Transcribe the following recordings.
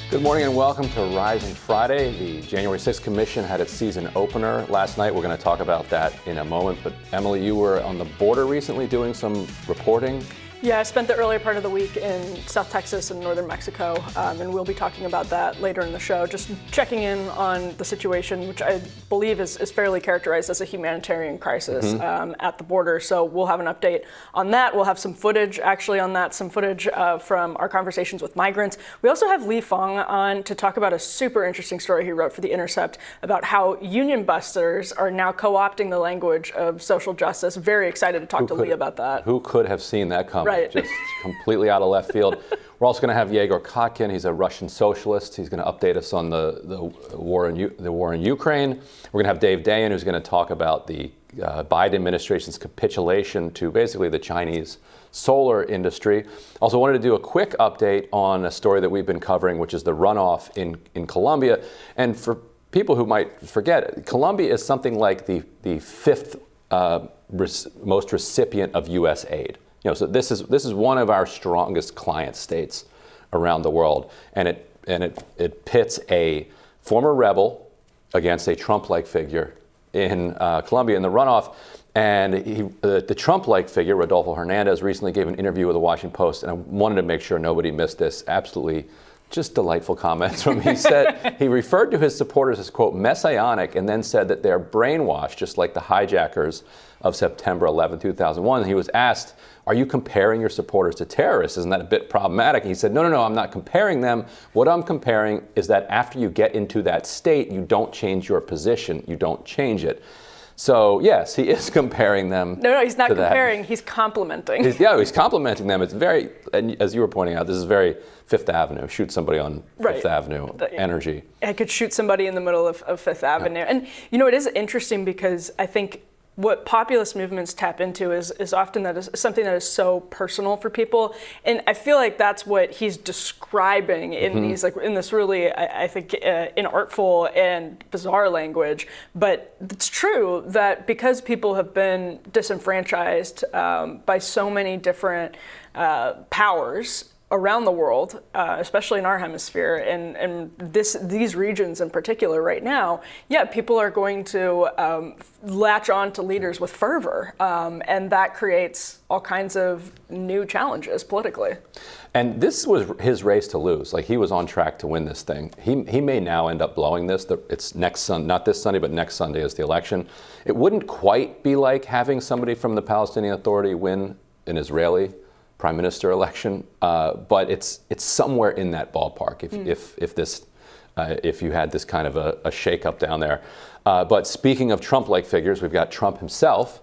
Good morning and welcome to Rising Friday. The January 6th Commission had its season opener last night. We're going to talk about that in a moment. But Emily, you were on the border recently doing some reporting. Yeah, I spent the earlier part of the week in South Texas and northern Mexico, and we'll be talking about that later in the show. Just checking in on the situation, which I believe is fairly characterized as a humanitarian crisis at the border. So we'll have an update on that. We'll have some footage actually on that, some footage from our conversations with migrants. We also have Lee Fong on to talk about a super interesting story he wrote for The Intercept about how union busters are now co-opting the language of social justice. Very excited to talk to Lee about that. Who could have seen that coming? Right. Just completely out of left field. We're also going to have Yegor Kotkin. He's a Russian socialist. He's going to update us on the war in Ukraine. We're going to have Dave Dayen, who's going to talk about the Biden administration's capitulation to basically the Chinese solar industry. Also wanted to do a quick update on a story that we've been covering, which is the runoff in Colombia. And for people who might forget, Colombia is something like the fifth most recipient of U.S. aid. So this is one of our strongest client states around the world, and it pits a former rebel against a Trump-like figure in Colombia in the runoff. And the Trump-like figure, Rodolfo Hernandez, recently gave an interview with the Washington Post, and I wanted to make sure nobody missed this. Absolutely just delightful comments from him. He said he referred to his supporters as, quote, messianic, and then said that they're brainwashed, just like the hijackers of September 11, 2001. And he was asked, are you comparing your supporters to terrorists? Isn't that a bit problematic? And he said, no, I'm not comparing them. What I'm comparing is that after you get into that state, you don't change your position. You don't change it. So, yes, he is comparing them. No, he's not comparing. He's complimenting. He's complimenting them. It's very, and as you were pointing out, this is very Fifth Avenue. Shoot somebody on Fifth Avenue energy. I could shoot somebody in the middle of Fifth Avenue. And, it is interesting because I think what populist movements tap into is often that is something that is so personal for people, and I feel like that's what he's describing in these, like in this really, I think, inartful and bizarre language. But it's true that because people have been disenfranchised by so many different powers around the world, especially in our hemisphere, and these regions in particular right now, people are going to latch on to leaders with fervor, and that creates all kinds of new challenges politically. And this was his race to lose. Like, he was on track to win this thing. He may now end up blowing this. It's next Sunday, not this Sunday, but next Sunday is the election. It wouldn't quite be like having somebody from the Palestinian Authority win an Israeli prime minister election, but it's somewhere in that ballpark if you had this kind of a shakeup down there. But speaking of Trump-like figures, we've got Trump himself.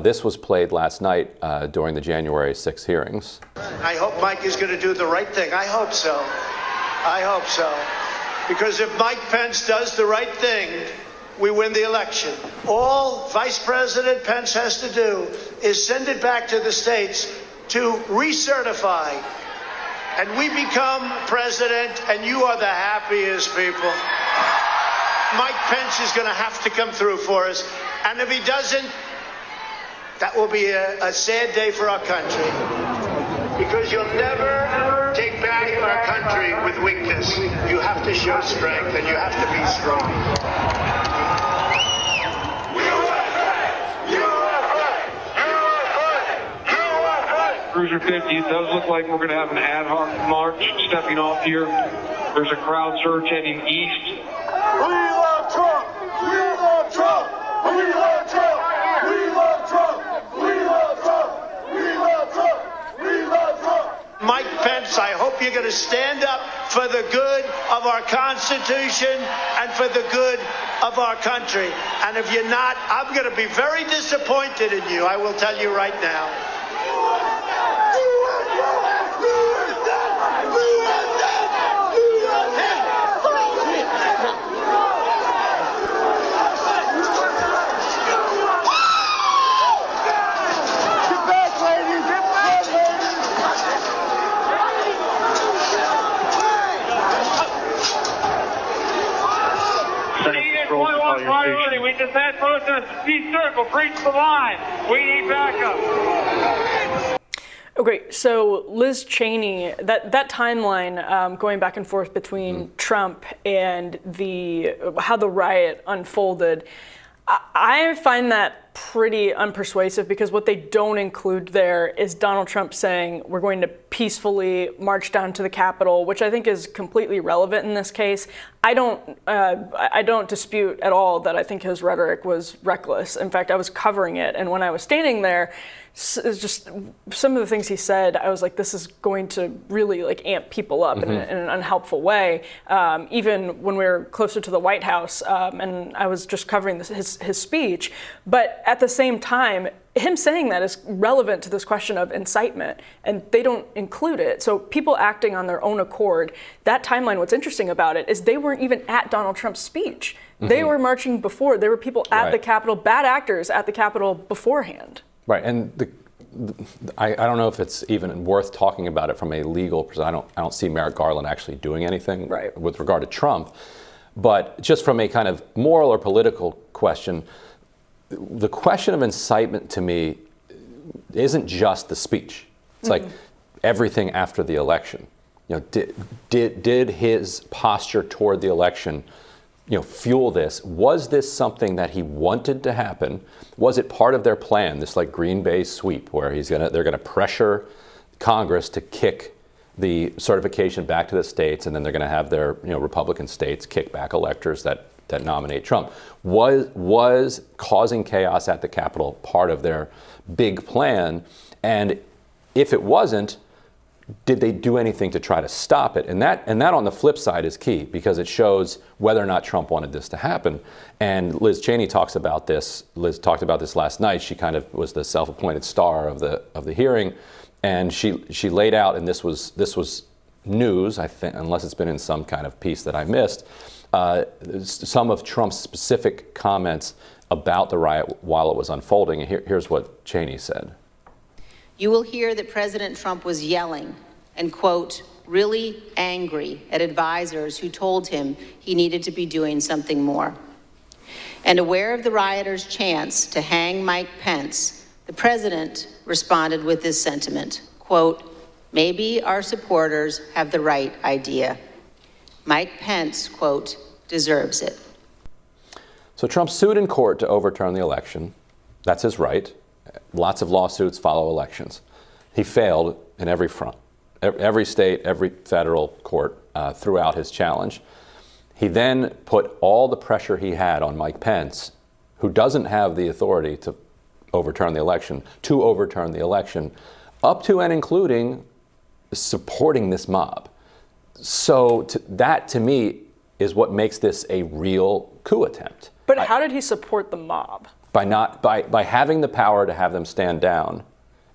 This was played last night during the January 6th hearings. I hope Mike is going to do the right thing. I hope so. I hope so. Because if Mike Pence does the right thing, we win the election. All Vice President Pence has to do is send it back to the states to recertify, and we become president, and you are the happiest people. Mike Pence is going to have to come through for us, and if he doesn't, that will be a sad day for our country, because you'll never take back our country with weakness. You have to show strength, and you have to be strong. Cruiser 50, it does look like we're going to have an ad hoc march stepping off here. There's a crowd surge heading east. We love Trump! We love Trump! We love Trump! We love Trump! We love Trump! We love Trump! We love Trump! Mike Pence, I hope you're going to stand up for the good of our Constitution and for the good of our country. And if you're not, I'm going to be very disappointed in you. I will tell you right now. Priority. We just had folks in a speed circle. Breach the line. We need backup. Okay, so Liz Cheney, that timeline going back and forth between Trump and how the riot unfolded, I find that pretty unpersuasive, because what they don't include there is Donald Trump saying we're going to peacefully march down to the Capitol, which I think is completely relevant in this case. I don't dispute at all that I think his rhetoric was reckless. In fact, I was covering it, and when I was standing there, it's just some of the things he said, I was like, this is going to really like amp people up in an unhelpful way. Even when we were closer to the White House, and I was just covering his speech, but at the same time, him saying that is relevant to this question of incitement, and they don't include it. So people acting on their own accord, that timeline, what's interesting about it is they weren't even at Donald Trump's speech. They were marching before. There were people at the Capitol, bad actors at the Capitol beforehand. Right, and I don't know if it's even worth talking about it from a legal perspective. I don't see Merrick Garland actually doing anything with regard to Trump, but just from a kind of moral or political question, the question of incitement to me isn't just the speech. It's like everything after the election. You know, did his posture toward the election, fuel this? Was this something that he wanted to happen? Was it part of their plan, this like Green Bay sweep, where they're gonna pressure Congress to kick the certification back to the states, and then they're gonna have their Republican states kick back electors that nominate Trump? Was causing chaos at the Capitol part of their big plan? And if it wasn't, did they do anything to try to stop it? And that on the flip side is key, because it shows whether or not Trump wanted this to happen. And Liz Cheney talks about this. Liz talked about this last night. She kind of was the self-appointed star of the hearing, and she laid out, and this was news, I think, unless it's been in some kind of piece that I missed, some of Trump's specific comments about the riot while it was unfolding. And here's what Cheney said. You will hear that President Trump was yelling and, quote, really angry at advisors who told him he needed to be doing something more. And aware of the rioters' chance to hang Mike Pence, the president responded with this sentiment, quote, maybe our supporters have the right idea. Mike Pence, quote, deserves it. So Trump sued in court to overturn the election. That's his right. Lots of lawsuits follow elections. He failed in every front. Every state, every federal court threw out his challenge. He then put all the pressure he had on Mike Pence, who doesn't have the authority to overturn the election, up to and including supporting this mob. So that, to me, is what makes this a real coup attempt. But how did he support the mob? By having the power to have them stand down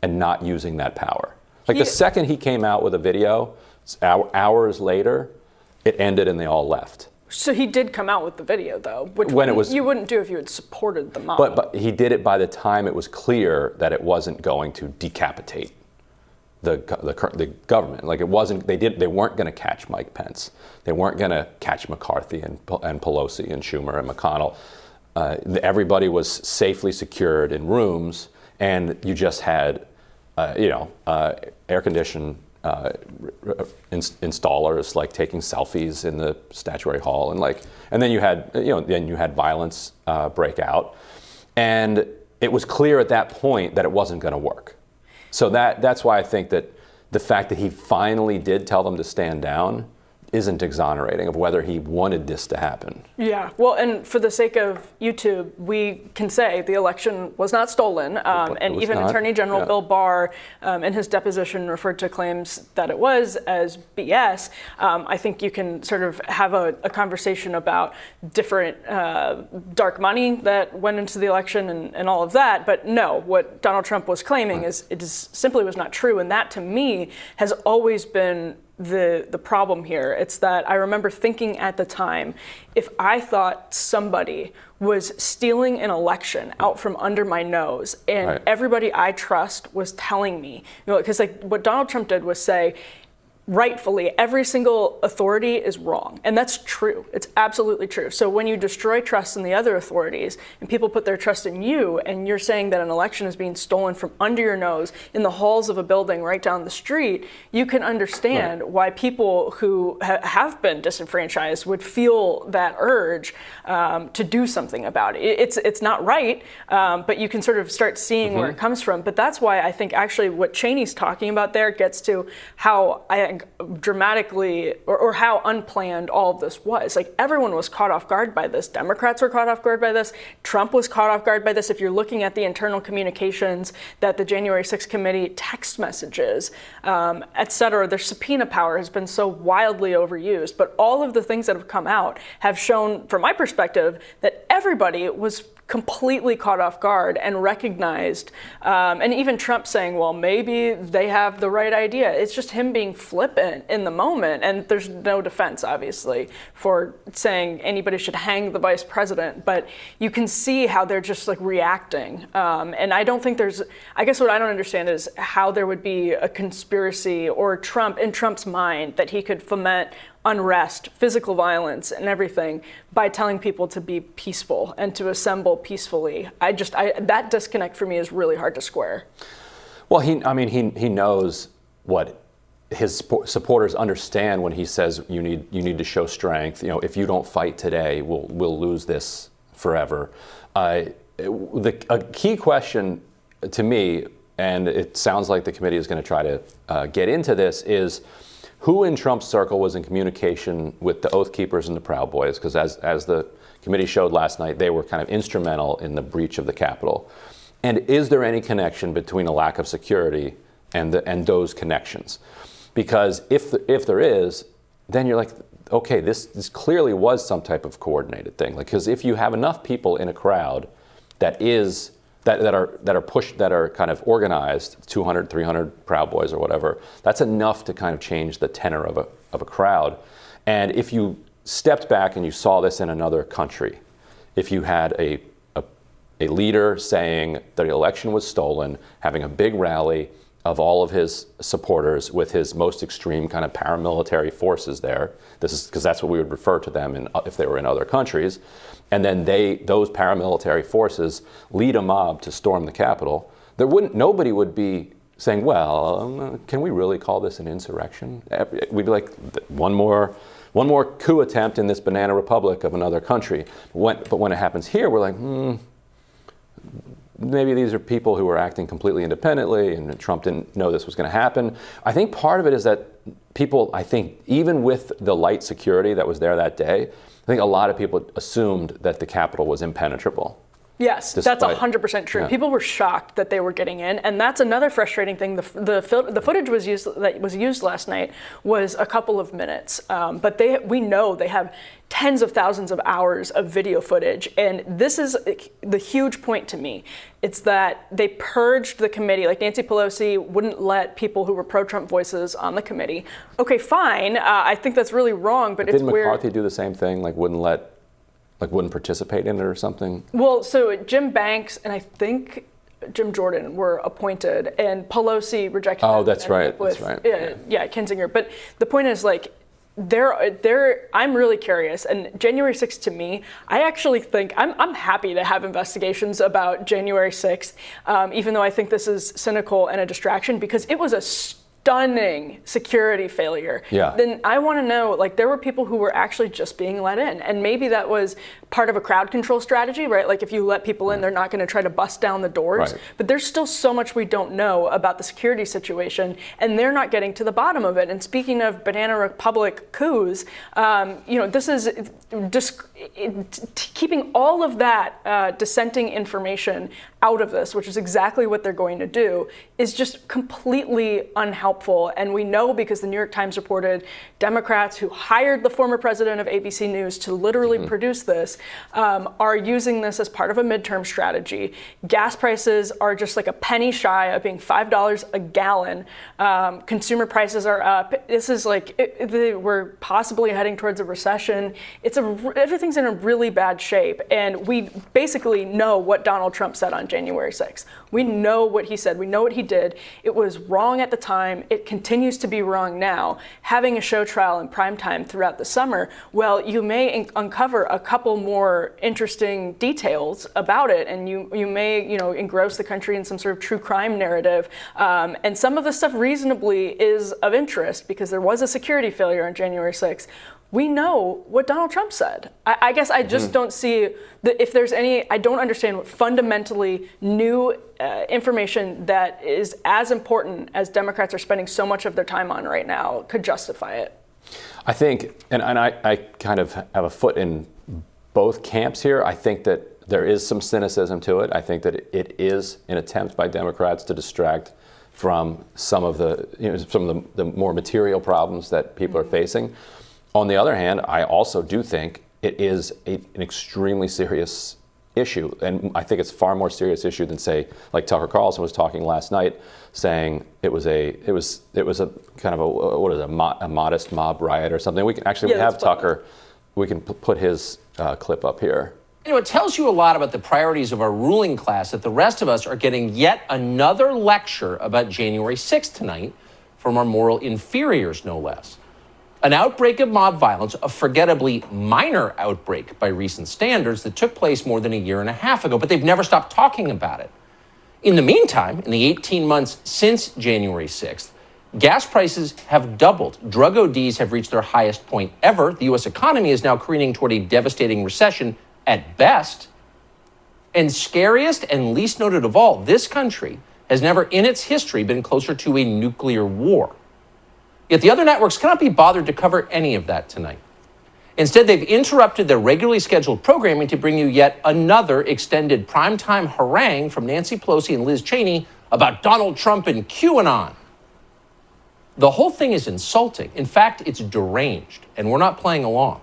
and not using that power. Like the second he came out with a video, hours later, it ended and they all left. So he did come out with the video, though, which you wouldn't do if you had supported the mob. But he did it by the time it was clear that it wasn't going to decapitate the government. Like it wasn't. They weren't going to catch Mike Pence. They weren't going to catch McCarthy and Pelosi and Schumer and McConnell. Everybody was safely secured in rooms, and you just had, air-conditioned installers like taking selfies in the statuary hall, and then you had violence break out, and it was clear at that point that it wasn't going to work. So that's why I think that the fact that he finally did tell them to stand down isn't exonerating of whether he wanted this to happen. Yeah, well, and for the sake of YouTube, we can say the election was not stolen, and even Attorney General Bill Barr, in his deposition, referred to claims that it was as BS. I think you can sort of have a conversation about different dark money that went into the election and all of that, but no, what Donald Trump was claiming is simply was not true, and that to me has always been the problem here. It's that I remember thinking at the time, if I thought somebody was stealing an election out from under my nose and everybody I trust was telling me, because like what Donald Trump did was say, rightfully, every single authority is wrong. And that's true. It's absolutely true. So when you destroy trust in the other authorities and people put their trust in you, and you're saying that an election is being stolen from under your nose in the halls of a building right down the street, you can understand why people who have been disenfranchised would feel that urge to do something about it. It's not right, but you can sort of start seeing where it comes from. But that's why I think actually what Cheney's talking about there gets to how I think dramatically or how unplanned all of this was. Like, everyone was caught off guard by this. Democrats were caught off guard by this. Trump was caught off guard by this. If you're looking at the internal communications that the January 6th committee, text messages, et cetera, their subpoena power has been so wildly overused. But all of the things that have come out have shown, from my perspective, that everybody was completely caught off guard and recognized, and even Trump saying, well, maybe they have the right idea. It's just him being flippant in the moment, and there's no defense, obviously, for saying anybody should hang the vice president, but you can see how they're just like reacting. And I don't think I guess what I don't understand is how there would be a conspiracy or Trump, in Trump's mind, that he could foment unrest, physical violence, and everything by telling people to be peaceful and to assemble peacefully. That disconnect for me is really hard to square. Well, he knows what his supporters understand when he says you need to show strength. If you don't fight today, we'll lose this forever. A key question to me, and it sounds like the committee is going to try to get into this, is who in Trump's circle was in communication with the Oath Keepers and the Proud Boys? Because as the committee showed last night, they were kind of instrumental in the breach of the Capitol. And is there any connection between a lack of security and those connections? Because if there is, then you're like, okay, this clearly was some type of coordinated thing. Because if you have enough people in a crowd that are kind of organized, 200, 300 Proud Boys or whatever, that's enough to kind of change the tenor of a crowd. And if you stepped back and you saw this in another country, if you had a leader saying that the election was stolen, having a big rally of all of his supporters with his most extreme kind of paramilitary forces there, this is because that's what we would refer to them if they were in other countries, and then those paramilitary forces lead a mob to storm the Capitol, nobody would be saying, well, can we really call this an insurrection? We'd be like, one more coup attempt in this banana republic of another country. But when it happens here, we're like, maybe these are people who were acting completely independently and Trump didn't know this was going to happen. I think part of it is that people, even with the light security that was there that day, I think a lot of people assumed that the Capitol was impenetrable. Yes, that's 100% true. Yeah. People were shocked that they were getting in, and that's another frustrating thing. The footage that was used last night was a couple of minutes, but we know they have tens of thousands of hours of video footage, and this is the huge point to me. It's that they purged the committee. Like, Nancy Pelosi wouldn't let people who were pro-Trump voices on the committee. Okay, fine. I think that's really wrong, but it's weird. Didn't McCarthy do the same thing? Wouldn't participate in it or something? Well, so Jim Banks and I think Jim Jordan were appointed, and Pelosi rejected. Oh, that's right. That's right. Yeah, Kinzinger. But the point is, I'm really curious, and January 6th to me, I actually think I'm happy to have investigations about January 6th, even though I think this is cynical and a distraction, because it was a stunning security failure. Yeah. Then I want to know, there were people who were actually just being let in, and maybe that was part of a crowd control strategy, right? Like, if you let people in, they're not going to try to bust down the doors. Right. But there's still so much we don't know about the security situation, and they're not getting to the bottom of it. And speaking of Banana Republic coups, this is just keeping all of that dissenting information out of this, which is exactly what they're going to do, is just completely unhelpful. And we know, because the New York Times reported, Democrats who hired the former president of ABC News to literally produce this are using this as part of a midterm strategy. Gas prices are just like a penny shy of being $5 a gallon. Consumer prices are up. This is we're possibly heading towards a recession. Everything's in a really bad shape. And we basically know what Donald Trump said on January 6th. We know what he said. We know what he did. It was wrong at the time. It continues to be wrong now. Having a show trial in primetime throughout the summer, well, you may uncover a couple more interesting details about it, and you may, engross the country in some sort of true crime narrative. And some of the stuff reasonably is of interest because there was a security failure on January 6th. We know what Donald Trump said. I guess I just don't see if there's any, I don't understand what fundamentally new information that is as important as Democrats are spending so much of their time on right now could justify it. I think, and I kind of have a foot in both camps here. I think that there is some cynicism to it. I think that it is an attempt by Democrats to distract from some of the more material problems that people are facing. On the other hand, I also do think it is an extremely serious issue, and I think it's a far more serious issue than, say, like Tucker Carlson was talking last night, saying it was a kind of a modest mob riot or something. We can actually have Tucker. We can put his clip up here. It tells you a lot about the priorities of our ruling class that the rest of us are getting yet another lecture about January 6th tonight from our moral inferiors, no less. An outbreak of mob violence, a forgettably minor outbreak by recent standards that took place more than a year and a half ago, but they've never stopped talking about it. In the meantime, in the 18 months since January 6th, gas prices have doubled. Drug ODs have reached their highest point ever. The U.S. economy is now careening toward a devastating recession at best. And scariest and least noted of all, this country has never in its history been closer to a nuclear war. Yet the other networks cannot be bothered to cover any of that tonight. Instead, they've interrupted their regularly scheduled programming to bring you yet another extended primetime harangue from Nancy Pelosi and Liz Cheney about Donald Trump and QAnon. The whole thing is insulting. In fact, it's deranged, and we're not playing along.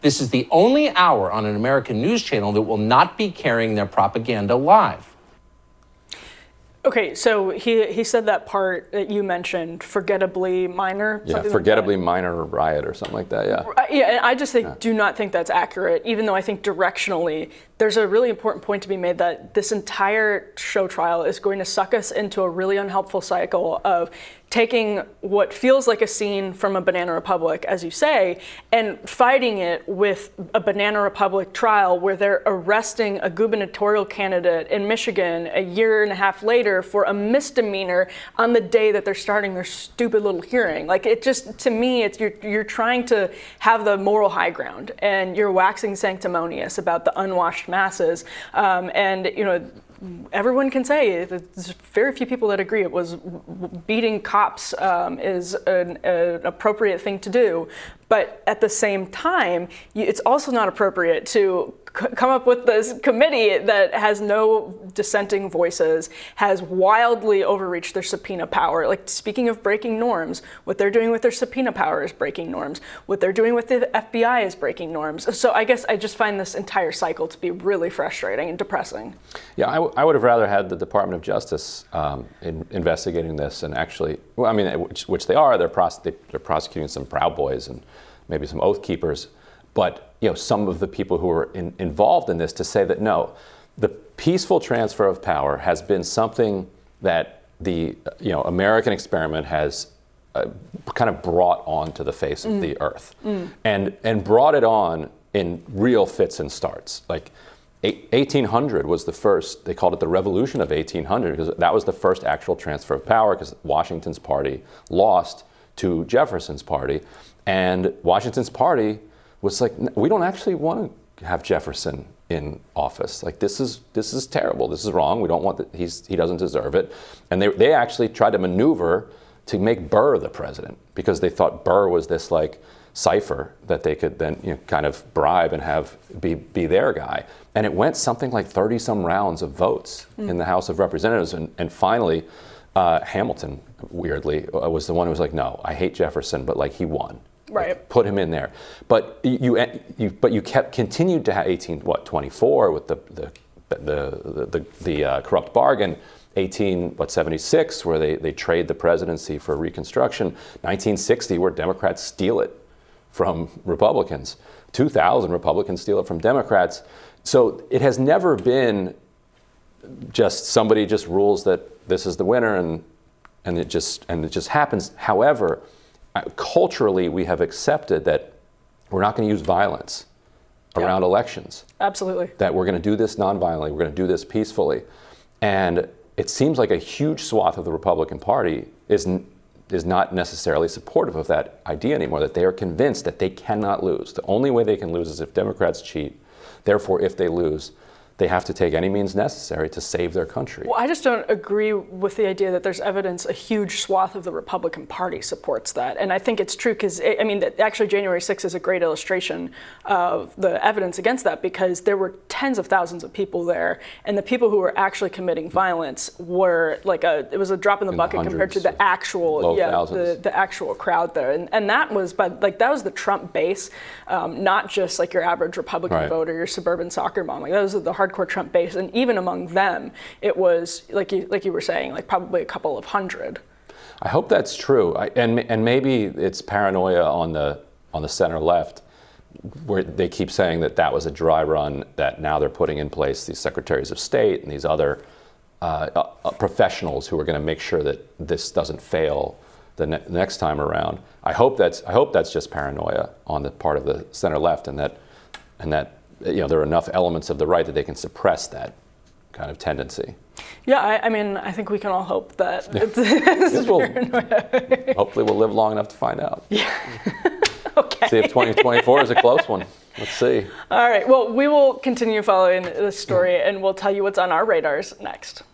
This is the only hour on an American news channel that will not be carrying their propaganda live. Okay, so he said that part that you mentioned, forgettably minor. Yeah, forgettably minor riot or something like that, yeah. Yeah, and I just do not think that's accurate, even though I think directionally there's a really important point to be made that this entire show trial is going to suck us into a really unhelpful cycle of taking what feels like a scene from a Banana Republic, as you say, and fighting it with a Banana Republic trial where they're arresting a gubernatorial candidate in Michigan a year and a half later for a misdemeanor on the day that they're starting their stupid little hearing. Like, it just, to me, it's you're trying to have the moral high ground, and you're waxing sanctimonious about the unwashed masses, everyone can say there's very few people that agree it was beating cops is an appropriate thing to do. But at the same time, it's also not appropriate to come up with this committee that has no dissenting voices, has wildly overreached their subpoena power. Like, speaking of breaking norms, what they're doing with their subpoena power is breaking norms. What they're doing with the FBI is breaking norms. So I guess I just find this entire cycle to be really frustrating and depressing. Yeah, I would have rather had the Department of Justice investigating this and actually, well, I mean, which they are. They're prosecuting some Proud Boys and maybe some Oath Keepers. But some of the people who are involved in this to say that no, the peaceful transfer of power has been something that the American experiment has kind of brought onto the face of the earth, and brought it on in real fits and starts. Like 1800 was the first. They called it the Revolution of 1800 because that was the first actual transfer of power because Washington's party lost to Jefferson's party, and Washington's party was like, we don't actually want to have Jefferson in office. Like, this is terrible. This is wrong. We don't want that. He doesn't deserve it. And they actually tried to maneuver to make Burr the president because they thought Burr was this like cipher that they could then kind of bribe and have be their guy. And it went something like 30 some rounds of votes in the House of Representatives, and finally Hamilton weirdly was the one who was like, no, I hate Jefferson, but like he won. Right. Like, put him in there, but you continued to have 1824 with the corrupt bargain, 1876 where they trade the presidency for Reconstruction, 1960 where Democrats steal it from Republicans, 2000 Republicans steal it from Democrats. So it has never been somebody just rules that this is the winner, and it just happens. However, culturally, we have accepted that we're not going to use violence around elections. Absolutely. That we're going to do this nonviolently, we're going to do this peacefully. And it seems like a huge swath of the Republican Party is not necessarily supportive of that idea anymore, that they are convinced that they cannot lose. The only way they can lose is if Democrats cheat. Therefore, if they lose, they have to take any means necessary to save their country. Well, I just don't agree with the idea that there's evidence a huge swath of the Republican Party supports that. And I think it's true because, I mean, actually January 6th is a great illustration of the evidence against that, because there were tens of thousands of people there, and the people who were actually committing violence were it was a drop in the bucket compared to the actual, the actual crowd there. And that was, that was the Trump base, not just like your average Republican voter, your suburban soccer mom. Like, those are the hardcore Trump base, and even among them, it was like you were saying, like probably a couple of hundred. I hope that's true, and maybe it's paranoia on the center left, where they keep saying that was a dry run. That now they're putting in place these secretaries of state and these other professionals who are going to make sure that this doesn't fail the next time around. I hope that's just paranoia on the part of the center left, and that there are enough elements of the right that they can suppress that kind of tendency. Yeah, I mean, I think we can all hope that. Hopefully we'll live long enough to find out. Yeah. Okay. See if 2024 is a close one. Let's see. All right. Well, we will continue following this story, and we'll tell you what's on our radars next.